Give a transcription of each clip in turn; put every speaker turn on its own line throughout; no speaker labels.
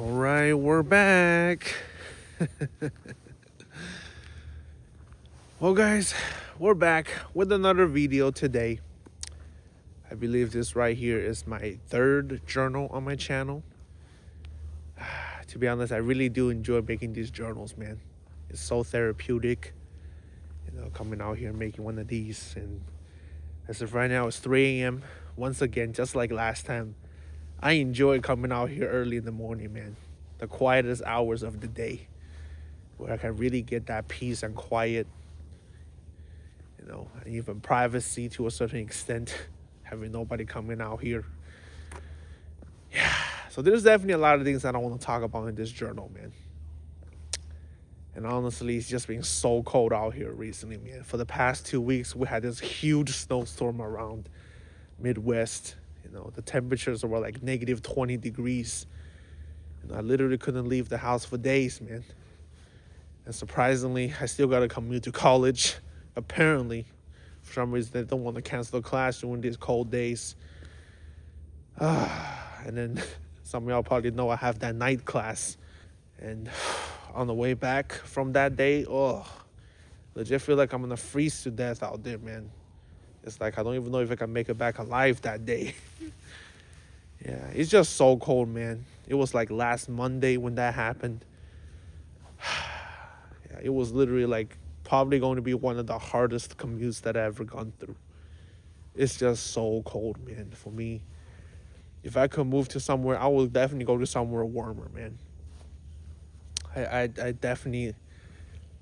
All right, we're back. Well, guys, we're back with another video today. I believe this right here is my third journal on my channel. To be honest, I really do enjoy making these journals, man. It's so therapeutic, coming out here and making one of these. And as of right now, it's 3 a.m. Once again, just like last time, I enjoy coming out here early in the morning, man. The quietest hours of the day, where I can really get that peace and quiet, and even privacy to a certain extent, having nobody coming out here. Yeah, so there's definitely a lot of things that I want to talk about in this journal, man. And honestly, it's just been so cold out here recently, man. For the past 2 weeks, we had this huge snowstorm around Midwest. The temperatures were like negative 20 degrees. I literally couldn't leave the house for days, man. And surprisingly, I still got to commute to college. Apparently, for some reason, they don't want to cancel the class during these cold days. And then some of y'all probably know I have that night class. And on the way back from that day, legit feel like I'm going to freeze to death out there, man. It's like I don't even know if I can make it back alive that day. Yeah, it's just so cold, man. It was like last Monday when that happened. Yeah, it was literally like probably going to be one of the hardest commutes that I've ever gone through. It's just so cold, man. For me, if I could move to somewhere, I would definitely go to somewhere warmer, man. I definitely,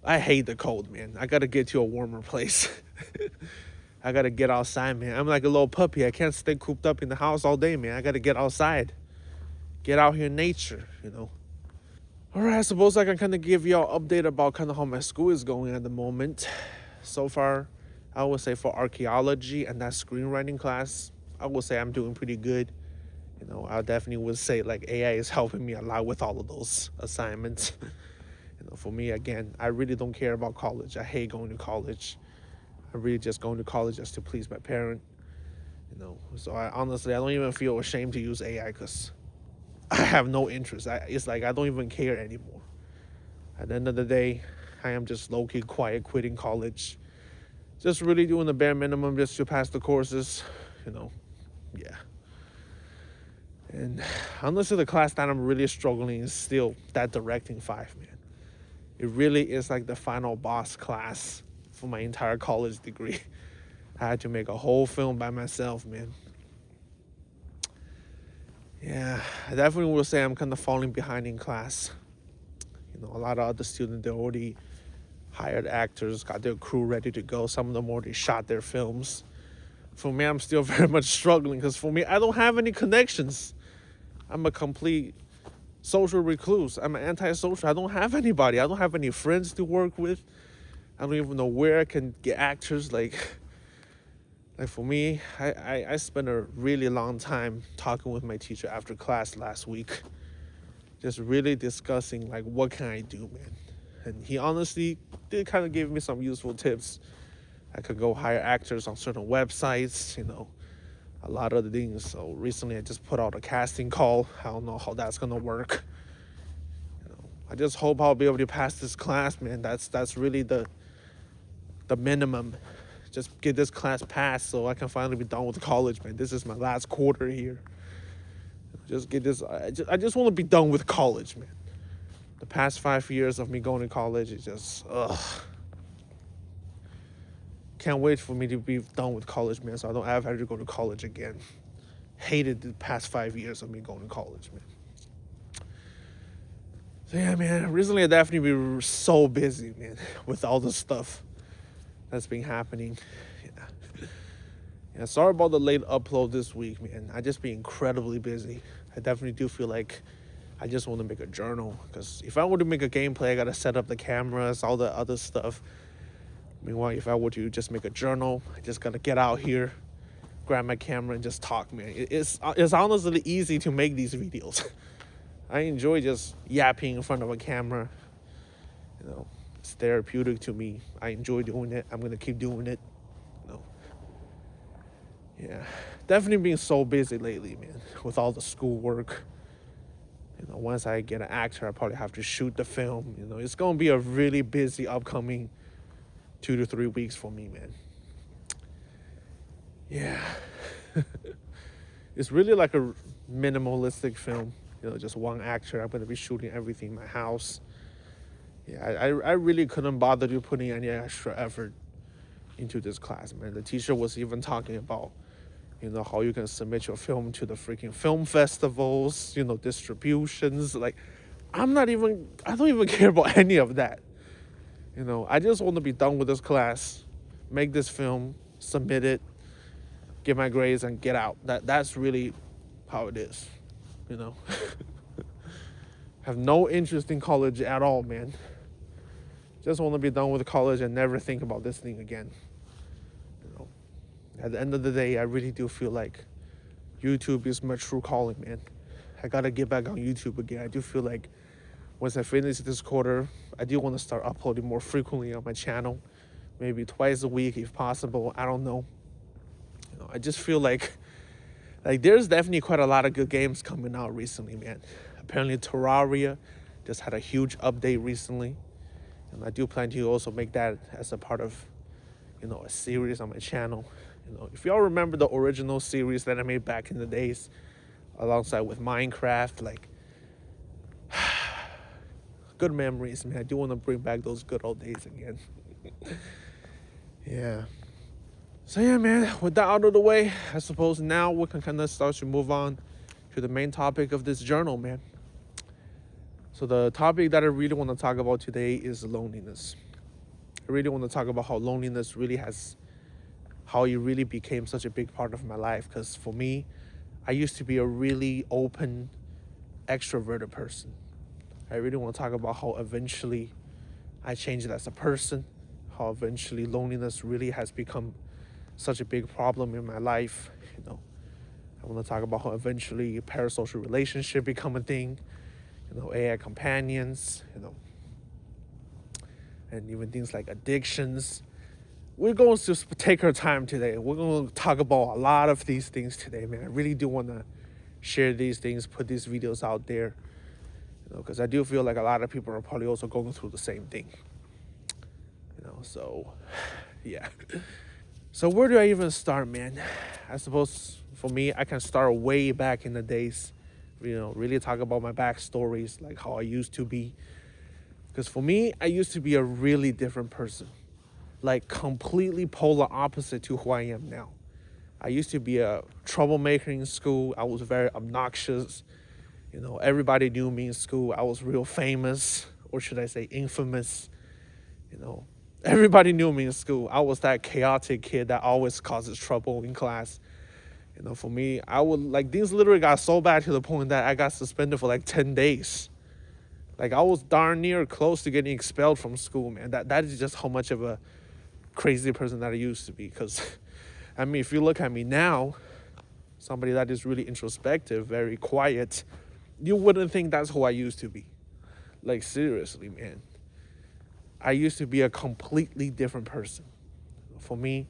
I hate the cold, man. I got to get to a warmer place. I got to get outside, man. I'm like a little puppy. I can't stay cooped up in the house all day, man. I got to get outside. Get out here in nature, All right, I suppose I can kind of give y'all an update about kind of how my school is going at the moment. So far, I would say for archaeology and that screenwriting class, I would say I'm doing pretty good. I definitely would say like AI is helping me a lot with all of those assignments. For me, again, I really don't care about college. I hate going to college. I'm really just going to college just to please my parent, So I don't even feel ashamed to use AI because I have no interest. It's like I don't even care anymore. At the end of the day, I am just low-key quiet quitting college. Just really doing the bare minimum just to pass the courses, Yeah. And honestly, the class that I'm really struggling is still that directing 5, man. It really is like the final boss class for my entire college degree. I had to make a whole film by myself, man. Yeah, I definitely will say I'm kind of falling behind in class. A lot of other students, they already hired actors, got their crew ready to go. Some of them already shot their films. For me, I'm still very much struggling because for me, I don't have any connections. I'm a complete social recluse. I'm an antisocial. I don't have anybody. I don't have any friends to work with. I don't even know where I can get actors. Like for me, I spent a really long time talking with my teacher after class last week. Just really discussing like what can I do, man. And he honestly did kind of give me some useful tips. I could go hire actors on certain websites, a lot of the things. So recently I just put out a casting call. I don't know how that's gonna work. I just hope I'll be able to pass this class, man. That's really the minimum. Just get this class passed so I can finally be done with college, man. This is my last quarter here. Just get this. I just want to be done with college, man. The past 5 years of me going to college is just, Can't wait for me to be done with college, man, so I don't ever have to go to college again. Hated the past 5 years of me going to college, man. So yeah, man, recently I definitely been so busy, man, with all the stuff that's been happening. Yeah, sorry about the late upload this week, man. I just been incredibly busy. I definitely do feel like I just want to make a journal, because if I were to make a gameplay, I gotta set up the cameras, all the other stuff. Meanwhile, if I were to just make a journal, I just gotta get out here, grab my camera, and just talk, man. It's honestly easy to make these videos. I enjoy just yapping in front of a camera. It's therapeutic to me. I enjoy doing it. I'm gonna keep doing it. Yeah, definitely being so busy lately, man, with all the schoolwork. Once I get an actor, I probably have to shoot the film. It's going to be a really busy upcoming 2 to 3 weeks for me, man. Yeah. It's really like a minimalistic film. Just one actor. I'm going to be shooting everything in my house. Yeah, I really couldn't bother to putting any extra effort into this class, man. The teacher was even talking about, how you can submit your film to the freaking film festivals, distributions. Like, I don't even care about any of that. I just want to be done with this class, make this film, submit it, get my grades, and get out. That's really how it is, Have no interest in college at all, man. Just want to be done with college and never think about this thing again. At the end of the day, I really do feel like YouTube is my true calling, man. I gotta get back on YouTube again. I do feel like once I finish this quarter, I do want to start uploading more frequently on my channel. Maybe twice a week if possible. I don't know. I just feel like there's definitely quite a lot of good games coming out recently, man. Apparently Terraria just had a huge update recently. And I do plan to also make that as a part of, a series on my channel. If y'all remember the original series that I made back in the days, alongside with Minecraft, good memories, man. I do want to bring back those good old days again. Yeah. So yeah, man, with that out of the way, I suppose now we can kind of start to move on to the main topic of this journal, man. So the topic that I really want to talk about today is loneliness. I really want to talk about how loneliness how it really became such a big part of my life. Because for me, I used to be a really open, extroverted person. I really want to talk about how eventually I changed as a person, how eventually loneliness really has become such a big problem in my life. I want to talk about how eventually parasocial relationship become a thing, AI companions, and even things like addictions. We're going to take our time today. We're going to talk about a lot of these things today, man. I really do want to share these things, put these videos out there, because I do feel like a lot of people are probably also going through the same thing. So, yeah. So where do I even start, man? I suppose for me, I can start way back in the days, really talk about my backstories, like how I used to be. Because for me, I used to be a really different person, like completely polar opposite to who I am now. I used to be a troublemaker in school. I was very obnoxious. Everybody knew me in school. I was real famous, or should I say infamous. Everybody knew me in school. I was that chaotic kid that always causes trouble in class. For me, things literally got so bad to the point that I got suspended for 10 days. I was darn near close to getting expelled from school, man. That is just how much of a crazy person that I used to be. Because, if you look at me now, somebody that is really introspective, very quiet, you wouldn't think that's who I used to be. Seriously, man. I used to be a completely different person. For me,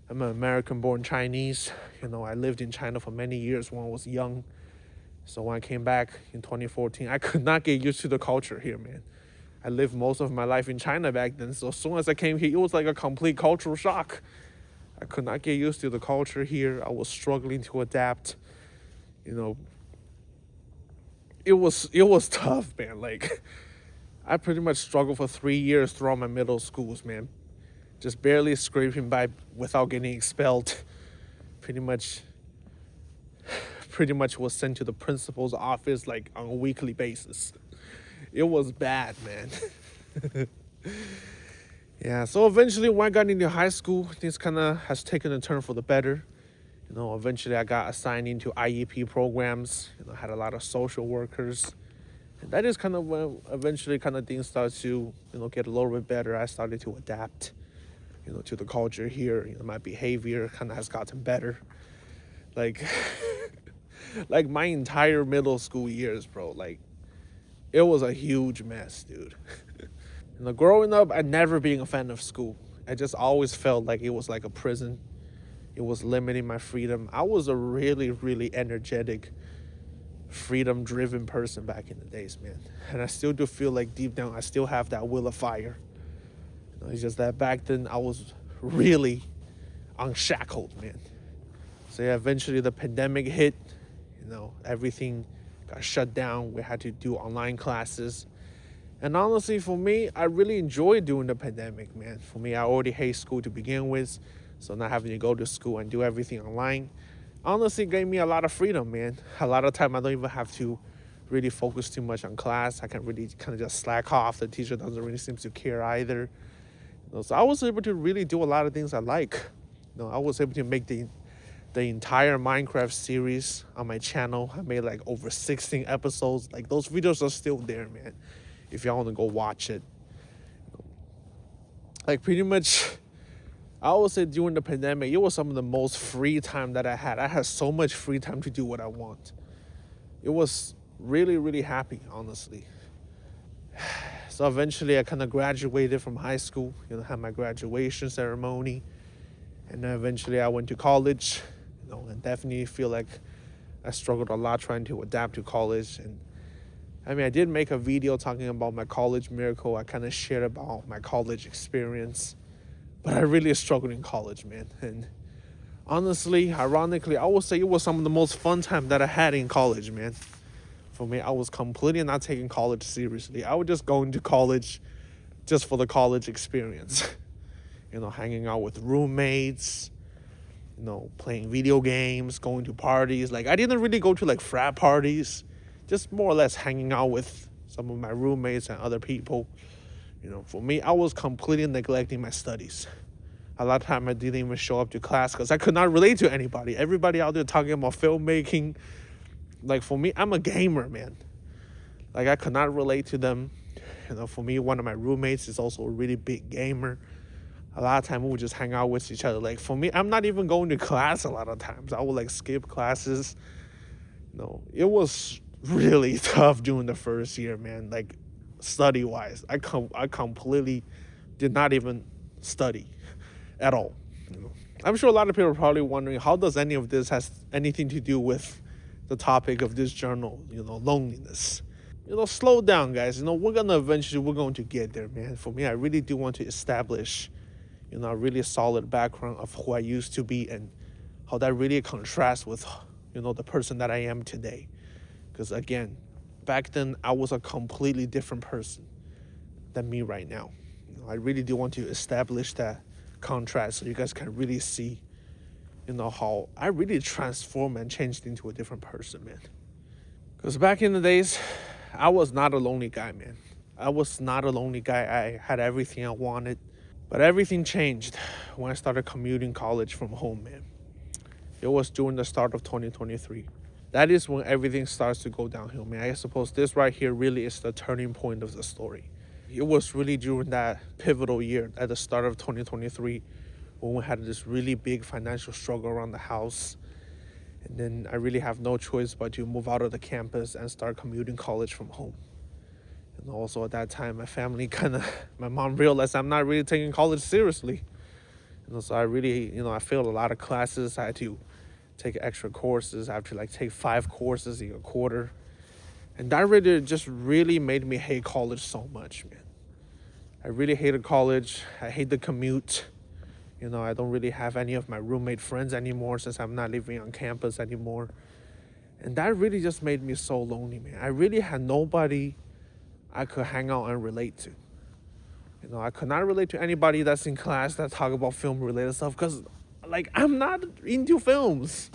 I'm an American-born Chinese. I lived in China for many years when I was young. So when I came back in 2014, I could not get used to the culture here, man. I lived most of my life in China back then. So as soon as I came here, it was like a complete cultural shock. I could not get used to the culture here. I was struggling to adapt. It was tough, man. I pretty much struggled for 3 years throughout my middle schools, man. Just barely scraping by without getting expelled. Pretty much was sent to the principal's office on a weekly basis. It was bad, man. Yeah, so eventually when I got into high school, things kind of has taken a turn for the better. Eventually I got assigned into IEP programs. Had a lot of social workers. And that is kind of when eventually things start to, get a little bit better. I started to adapt, to the culture here. My behavior kind of has gotten better. My entire middle school years, bro. It was a huge mess, dude. Growing up, I never being a fan of school. I just always felt like it was like a prison. It was limiting my freedom. I was a really, really energetic, freedom-driven person back in the days, man. And I still do feel like deep down I still have that will of fire. It's just that back then I was really unshackled, man. So yeah, eventually the pandemic hit. Everything got shut down. We had to do online classes. And honestly, for me, I really enjoyed doing the pandemic, man. For me, I already hate school to begin with. So not having to go to school and do everything online, honestly gave me a lot of freedom, man. A lot of time I don't even have to really focus too much on class. I can really kind of just slack off. The teacher doesn't really seem to care either. So I was able to really do a lot of things I like. I was able to make the entire Minecraft series on my channel. I made like over 16 episodes. Like those videos are still there, man. If y'all want to go watch it. Like pretty much, I would say during the pandemic, it was some of the most free time that I had. I had so much free time to do what I want. It was really, really happy, honestly. So eventually I kind of graduated from high school, had my graduation ceremony. And then eventually I went to college, and definitely feel like I struggled a lot trying to adapt to college. And I did make a video talking about my college miracle. I kind of shared about my college experience, but I really struggled in college, man. And honestly, ironically, I would say it was some of the most fun time that I had in college, man. For me, I was completely not taking college seriously. I was just going to college just for the college experience. Hanging out with roommates, playing video games, going to parties. Like I didn't really go to like frat parties, just more or less hanging out with some of my roommates and other people. For me, I was completely neglecting my studies. A lot of time I didn't even show up to class because I could not relate to anybody. Everybody out there talking about filmmaking. Like for me, I'm a gamer, man. Like I could not relate to them. For me, one of my roommates is also a really big gamer. A lot of time we would just hang out with each other. Like for me, I'm not even going to class a lot of times. I would like skip classes. It was really tough during the first year, man. Like study-wise, I completely did not even study at all. I'm sure a lot of people are probably wondering, how does any of this has anything to do with the topic of this journal, loneliness? Slow down, guys. We're going to get there, man. For me, I really do want to establish, a really solid background of who I used to be and how that really contrasts with, the person that I am today. Because again, back then I was a completely different person than me right now. I really do want to establish that contrast so you guys can really see, how I really transformed and changed into a different person, man. Because back in the days, I was not a lonely guy, man. I was not a lonely guy. I had everything I wanted. But everything changed when I started commuting college from home, man. It was during the start of 2023. That is when everything starts to go downhill, man. I suppose this right here really is the turning point of the story. It was really during that pivotal year at the start of 2023 when we had this really big financial struggle around the house. And then I really have no choice but to move out of the campus and start commuting college from home. And also at that time, my mom realized I'm not really taking college seriously. So I really, I failed a lot of classes. I had to take extra courses. I have to take 5 courses in a quarter. And that really made me hate college so much, man. I really hated college. I hate the commute. I don't really have any of my roommate friends anymore since I'm not living on campus anymore. And that really just made me so lonely, man. I really had nobody I could hang out and relate to. I could not relate to anybody that's in class that talk about film-related stuff because, I'm not into films.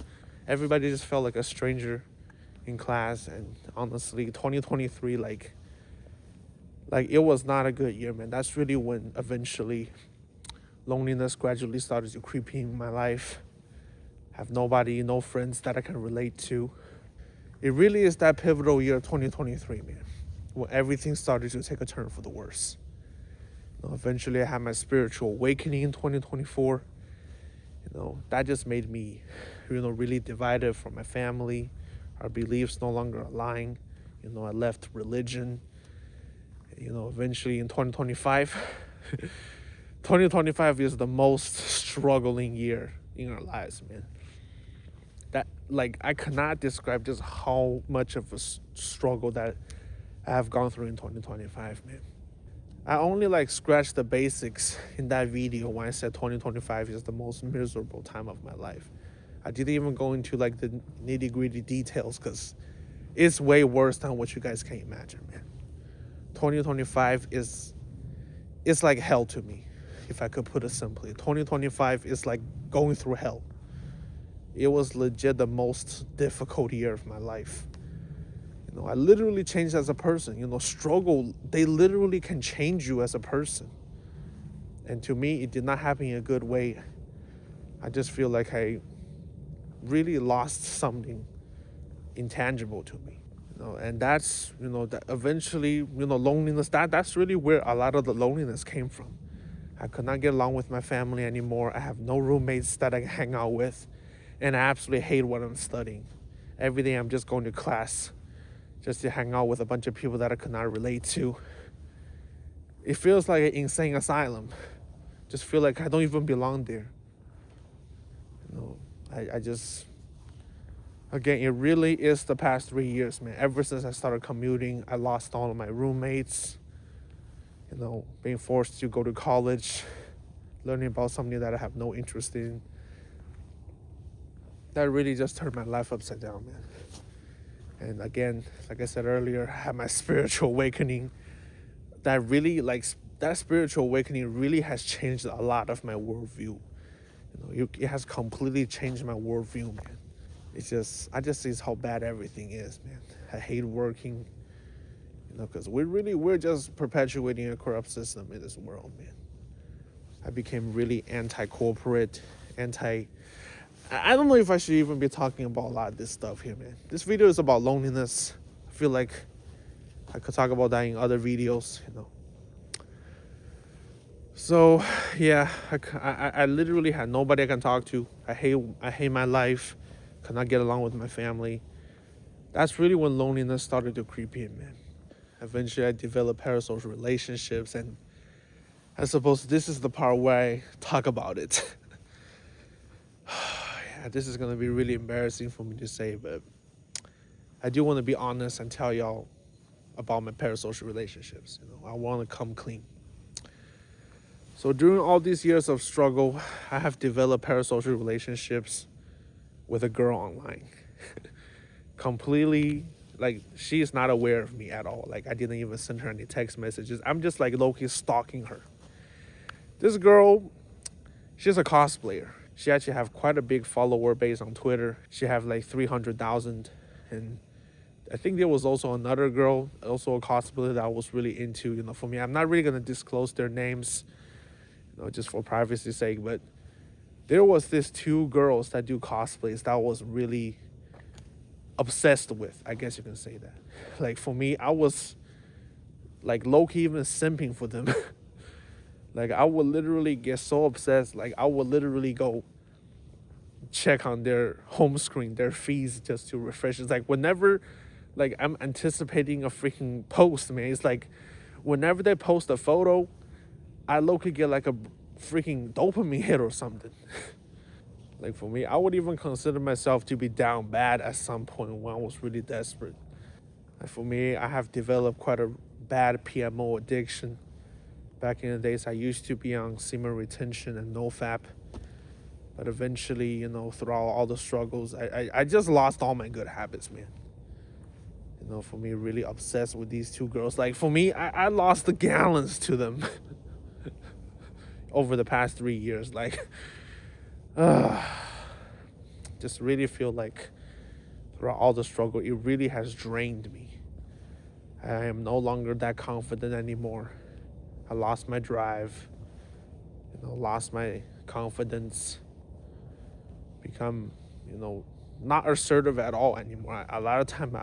Everybody just felt like a stranger in class. And honestly, 2023, it was not a good year, man. That's really when eventually loneliness gradually started to creep in my life. Have nobody, no friends that I can relate to. It really is that pivotal year, 2023, man, when everything started to take a turn for the worse. Eventually, I had my spiritual awakening in 2024. That just made me, really divided from my family. Our beliefs no longer align. I left religion. Eventually in 2025, 2025 is the most struggling year in our lives, man. That, like, I cannot describe just how much of a struggle that I have gone through in 2025, man. I only like scratched the basics in that video when I said 2025 is the most miserable time of my life. I didn't even go into like the nitty gritty details because it's way worse than what you guys can imagine, man. 2025 is, it's like hell to me, if I could put it simply. 2025 is like going through hell. It was legit the most difficult year of my life. I literally changed as a person. Struggle, they literally can change you as a person. And to me, it did not happen in a good way. I just feel like I really lost something intangible to me. And that's, that eventually, loneliness, that's really where a lot of the loneliness came from. I could not get along with my family anymore. I have no roommates that I can hang out with. And I absolutely hate what I'm studying. Every day I'm just going to class just to hang out with a bunch of people that I could not relate to. It feels like an insane asylum. Just feel like I don't even belong there. I just, again, it really is the past 3 years, man. Ever since I started commuting, I lost all of my roommates. Being forced to go to college, learning about something that I have no interest in. That really just turned my life upside down, man. And again, like I said earlier, I had my spiritual awakening. That spiritual awakening really has changed a lot of my worldview. It has completely changed my worldview, man. I just see how bad everything is, man. I hate working, because we're just perpetuating a corrupt system in this world, man. I became really anti-corporate, I don't know if I should even be talking about a lot of this stuff here, man. This video is about loneliness. I feel like I could talk about that in other videos, So, yeah, I literally had nobody I can talk to. I hate my life. Cannot get along with my family. That's really when loneliness started to creep in, man. Eventually, I developed parasocial relationships, and I suppose this is the part where I talk about it. Yeah, this is going to be really embarrassing for me to say, but I do want to be honest and tell y'all about my parasocial relationships. I want to come clean. So during all these years of struggle, I have developed parasocial relationships with a girl online. Completely, like, she is not aware of me at all. Like, I didn't even send her any text messages. I'm just like low-key stalking her. This girl, she's a cosplayer. She actually have quite a big follower base on Twitter. She have like 300,000. And I think there was also another girl, also a cosplayer that I was really into, for me. I'm not really going to disclose their names, just for privacy's sake. But there was these two girls that do cosplays that I was really obsessed with. I guess you can say that. Like, for me, I was like low-key even simping for them. Like, I would literally get so obsessed. Like, I would literally go check on their home screen, their feeds, just to refresh. It's like whenever, like, I'm anticipating a freaking post, man. It's like whenever they post a photo, I low-key get like a freaking dopamine hit or something. Like, for me, I would even consider myself to be down bad at some point when I was really desperate. Like, for me, I have developed quite a bad PMO addiction. Back in the days, I used to be on semen retention and NoFap. But eventually, throughout all the struggles, I just lost all my good habits, man. For me, really obsessed with these two girls. Like, for me, I lost the gallons to them over the past 3 years. Like, just really feel like throughout all the struggle, it really has drained me. I am no longer that confident anymore. I lost my drive, lost my confidence, become, not assertive at all anymore. A lot of time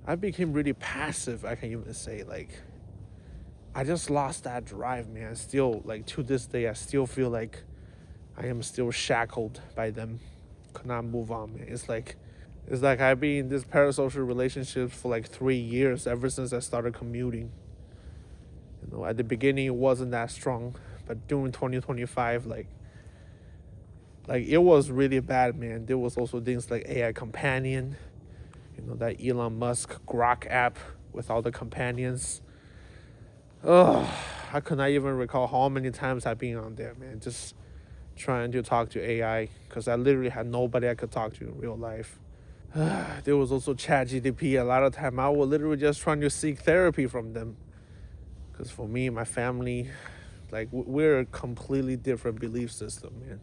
I became really passive, I can even say. Like, I just lost that drive, man. Still, like, to this day, I still feel like I am still shackled by them. Could not move on, man. It's like I've been in this parasocial relationships for like 3 years, ever since I started commuting. At the beginning, it wasn't that strong, but during 2025, like, Like it was really bad, man. There was also things like AI companion, that Elon Musk Grok app with all the companions. Ugh, I could not even recall how many times I've been on there, man. Just trying to talk to AI because I literally had nobody I could talk to in real life. There was also ChatGPT. A lot of time I was literally just trying to seek therapy from them. Because for me, my family, like we're a completely different belief system, man.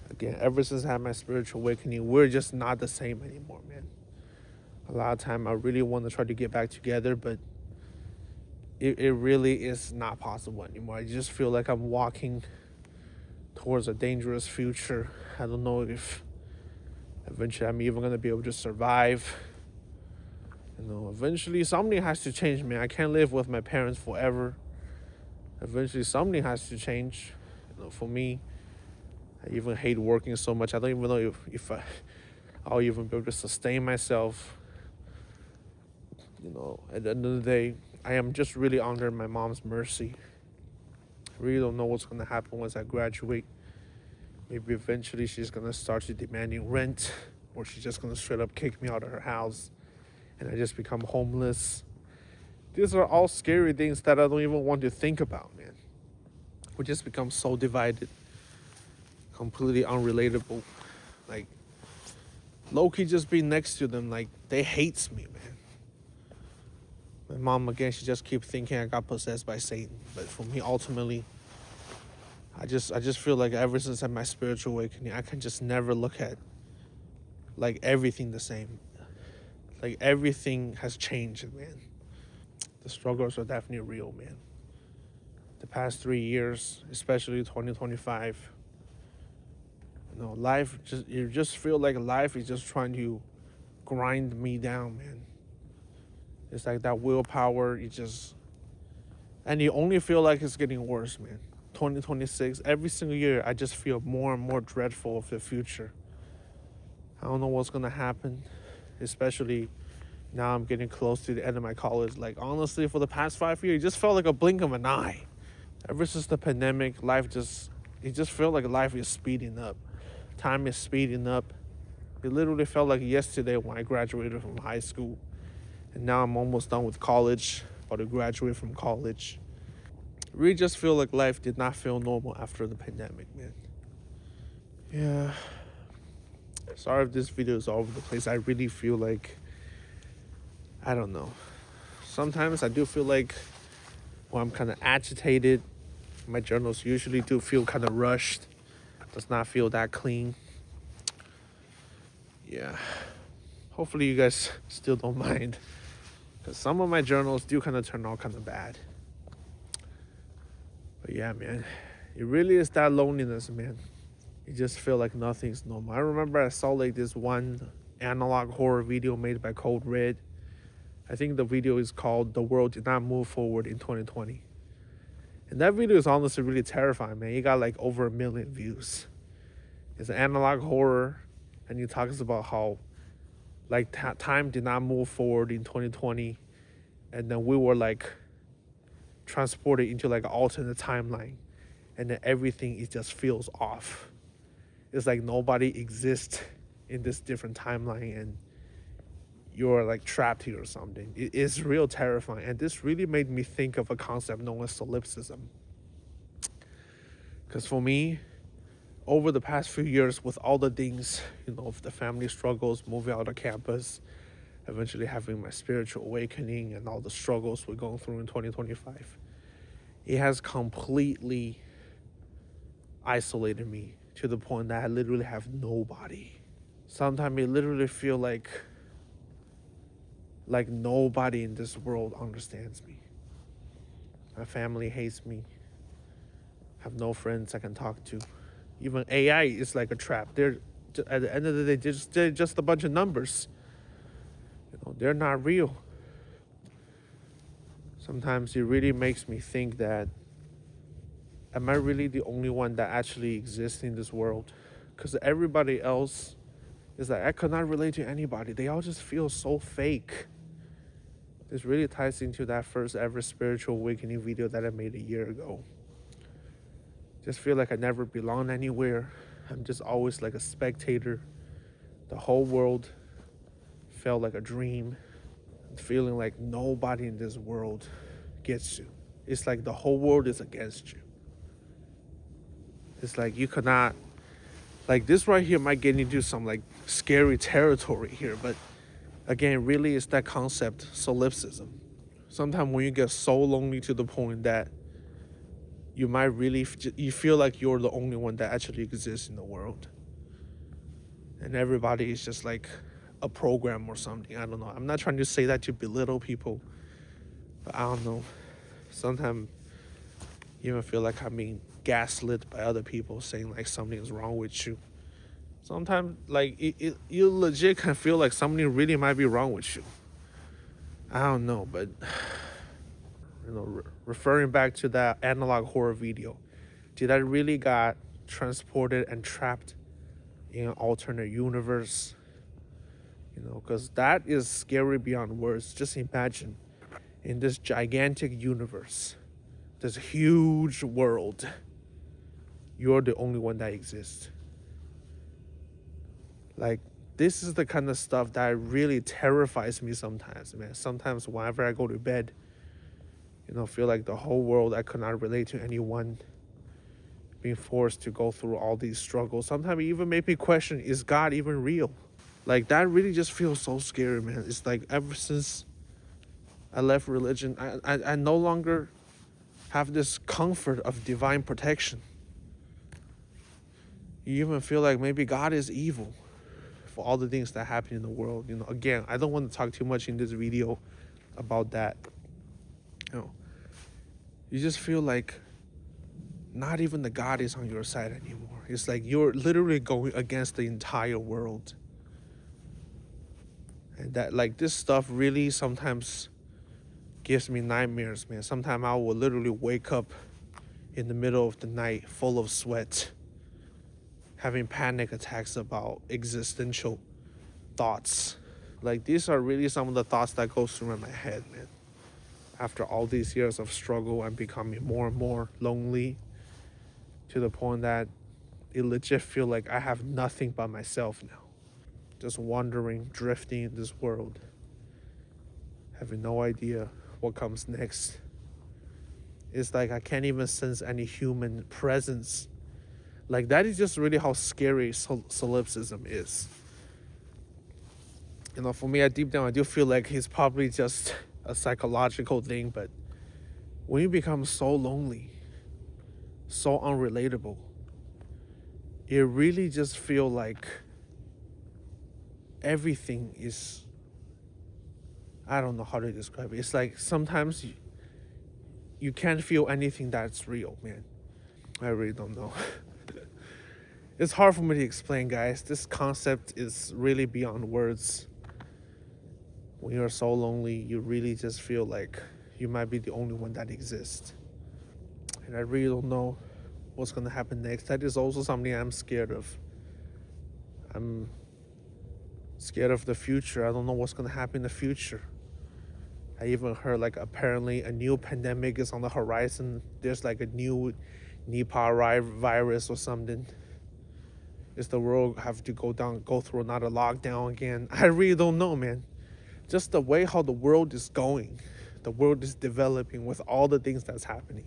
Again, ever since I had my spiritual awakening, we're just not the same anymore, man. A lot of time I really want to try to get back together, but it really is not possible anymore. I just feel like I'm walking towards a dangerous future. I don't know if eventually I'm even gonna be able to survive. Eventually something has to change, man. I can't live with my parents forever. Eventually something has to change. For me, I even hate working so much. I don't even know if I'll even be able to sustain myself. At the end of the day, I am just really under my mom's mercy. I really don't know what's gonna happen once I graduate. Maybe eventually she's gonna start to demanding rent, or she's just gonna straight up kick me out of her house and I just become homeless. These are all scary things that I don't even want to think about, man. We just become so divided, completely unrelatable. Like, low-key just being next to them, like, they hates me, man. My mom, again, she just keep thinking I got possessed by Satan. But for me, ultimately, I just feel like ever since I had my spiritual awakening, I can just never look at, like, everything the same. Like, everything has changed, man. The struggles are definitely real, man. The past 3 years, especially 2025, life you just feel like life is just trying to grind me down, man. It's like that willpower, and you only feel like it's getting worse, man. 2026, every single year, I just feel more and more dreadful of the future. I don't know what's gonna happen, especially now I'm getting close to the end of my college. Like, honestly, for the past 5 years, it just felt like a blink of an eye. Ever since the pandemic, it just felt like life is speeding up. Time is speeding up. It literally felt like yesterday when I graduated from high school. And now I'm almost done with college, about to graduate from college. I really just feel like life did not feel normal after the pandemic, man. Yeah. Sorry if this video is all over the place. I really feel like, I don't know. Sometimes I do feel like when I'm kind of agitated, my journals usually do feel kind of rushed. Does not feel that clean. Yeah. Hopefully you guys still don't mind. Because some of my journals do kind of turn out kind of bad. But yeah, man. It really is that loneliness, man. You just feel like nothing's normal. I remember I saw like this one analog horror video made by Code Red. I think the video is called "The World Did Not Move Forward in 2020." And that video is honestly really terrifying, man. It got like over 1 million views. It's an analog horror, and he talks about how like time did not move forward in 2020, and then we were like transported into like an alternate timeline, and then everything it just feels off. It's like nobody exists in this different timeline, and you're like trapped here or something. It is real terrifying, and this really made me think of a concept known as solipsism. Because for me, over the past few years, with all the things, the family struggles, moving out of campus, eventually having my spiritual awakening, and all the struggles we're going through in 2025, it has completely isolated me to the point that I literally have nobody. Sometimes it literally feel like nobody in this world understands me. My family hates me. I have no friends I can talk to. Even AI is like a trap. They're at the end of the day, they're just a bunch of numbers. They're not real. Sometimes it really makes me think that, am I really the only one that actually exists in this world? Because everybody else is like, I could not relate to anybody. They all just feel so fake. This really ties into that first ever spiritual awakening video that I made a year ago. Just feel like I never belonged anywhere. I'm just always like a spectator. The whole world felt like a dream, feeling like nobody in this world gets you. It's like the whole world is against you. It's like you cannot, like this right here might get into some like scary territory here, but again, really it's that concept, solipsism. Sometimes when you get so lonely to the point that you might really, you feel like you're the only one that actually exists in the world. And everybody is just like a program or something. I don't know. I'm not trying to say that to belittle people, but I don't know. Sometimes you even feel like I'm being gaslit by other people saying like something is wrong with you. Sometimes like you legit can feel like something really might be wrong with you. I don't know, but referring back to that analog horror video, did I really got transported and trapped in an alternate universe? Because that is scary beyond words. Just imagine in this gigantic universe, this huge world, you're the only one that exists. Like, this is the kind of stuff that really terrifies me sometimes, man. Sometimes whenever I go to bed, feel like the whole world, I could not relate to anyone, being forced to go through all these struggles. Sometimes it even make me question, is God even real? Like, that really just feels so scary, man. It's like ever since I left religion, I no longer have this comfort of divine protection. You even feel like maybe God is evil for all the things that happen in the world. Again, I don't want to talk too much in this video about that. You just feel like not even the God is on your side anymore. It's like you're literally going against the entire world. And that, like, this stuff really sometimes gives me nightmares, man. Sometimes I will literally wake up in the middle of the night full of sweat, having panic attacks about existential thoughts. Like, these are really some of the thoughts that go through my head, man. After all these years of struggle, I'm becoming more and more lonely, to the point that it legit feel like I have nothing but myself now. Just wandering, drifting in this world, having no idea what comes next. It's like I can't even sense any human presence. Like, that is just really how scary solipsism is. For me, deep down, I do feel like it's probably just a psychological thing, but when you become so lonely, so unrelatable, it really just feel like everything is, I don't know how to describe it. It's like sometimes you can't feel anything that's real, man. I really don't know. It's hard for me to explain, guys. This concept is really beyond words. When you're so lonely, you really just feel like you might be the only one that exists. And I really don't know what's going to happen next. That is also something I'm scared of. I'm scared of the future. I don't know what's going to happen in the future. I even heard like apparently a new pandemic is on the horizon. There's like a new Nipah virus or something. Is the world have to go through another lockdown again? I really don't know, man. Just the way how the world is going, the world is developing with all the things that's happening.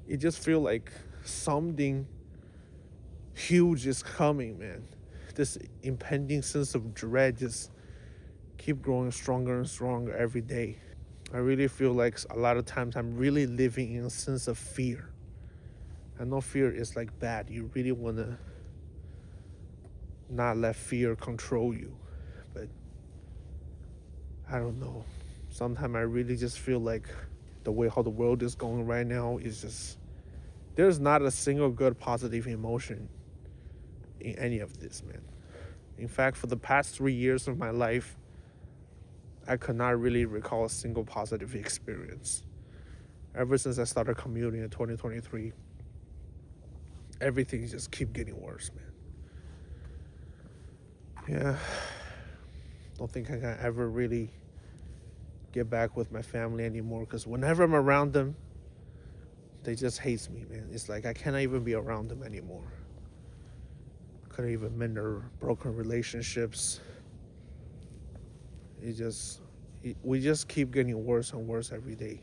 It just feel like something huge is coming, man. This impending sense of dread just keep growing stronger and stronger every day. I really feel like a lot of times I'm really living in a sense of fear. I know fear is like bad. You really want to not let fear control you. But I don't know. Sometimes I really just feel like the way how the world is going right now is just, there's not a single good positive emotion in any of this, man. In fact, for the past 3 years of my life, I could not really recall a single positive experience. Ever since I started commuting in 2023, everything just keep getting worse, man. Yeah. Don't think I can ever really get back with my family anymore, because whenever I'm around them, they just hate me, man. It's like I cannot even be around them anymore. couldn't even mend their broken relationships. We just keep getting worse and worse every day.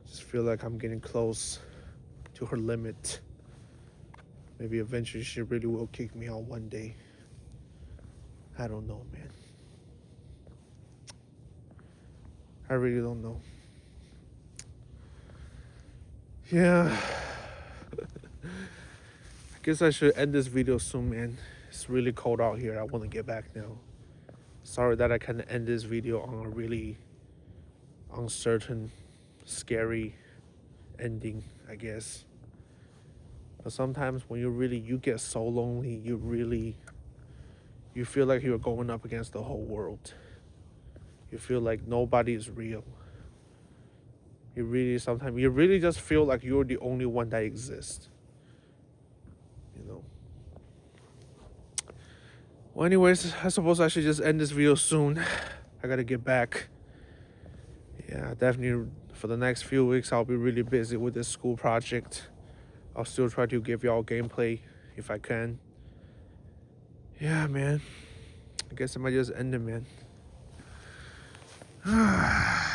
Just feel like I'm getting close to her limit. Maybe eventually she really will kick me out one day. I don't know, man. I really don't know. Yeah. I guess I should end this video soon, man. It's really cold out here. I want to get back now. Sorry that I can't end this video on a really uncertain, scary ending, I guess. But sometimes when you get so lonely, you feel like you're going up against the whole world. You feel like nobody is real. Sometimes you really just feel like you're the only one that exists. Well, anyways, I suppose I should just end this video soon. I gotta get back. Yeah, definitely for the next few weeks, I'll be really busy with this school project. I'll still try to give y'all gameplay if I can. Yeah, man. I guess I might just end it, man.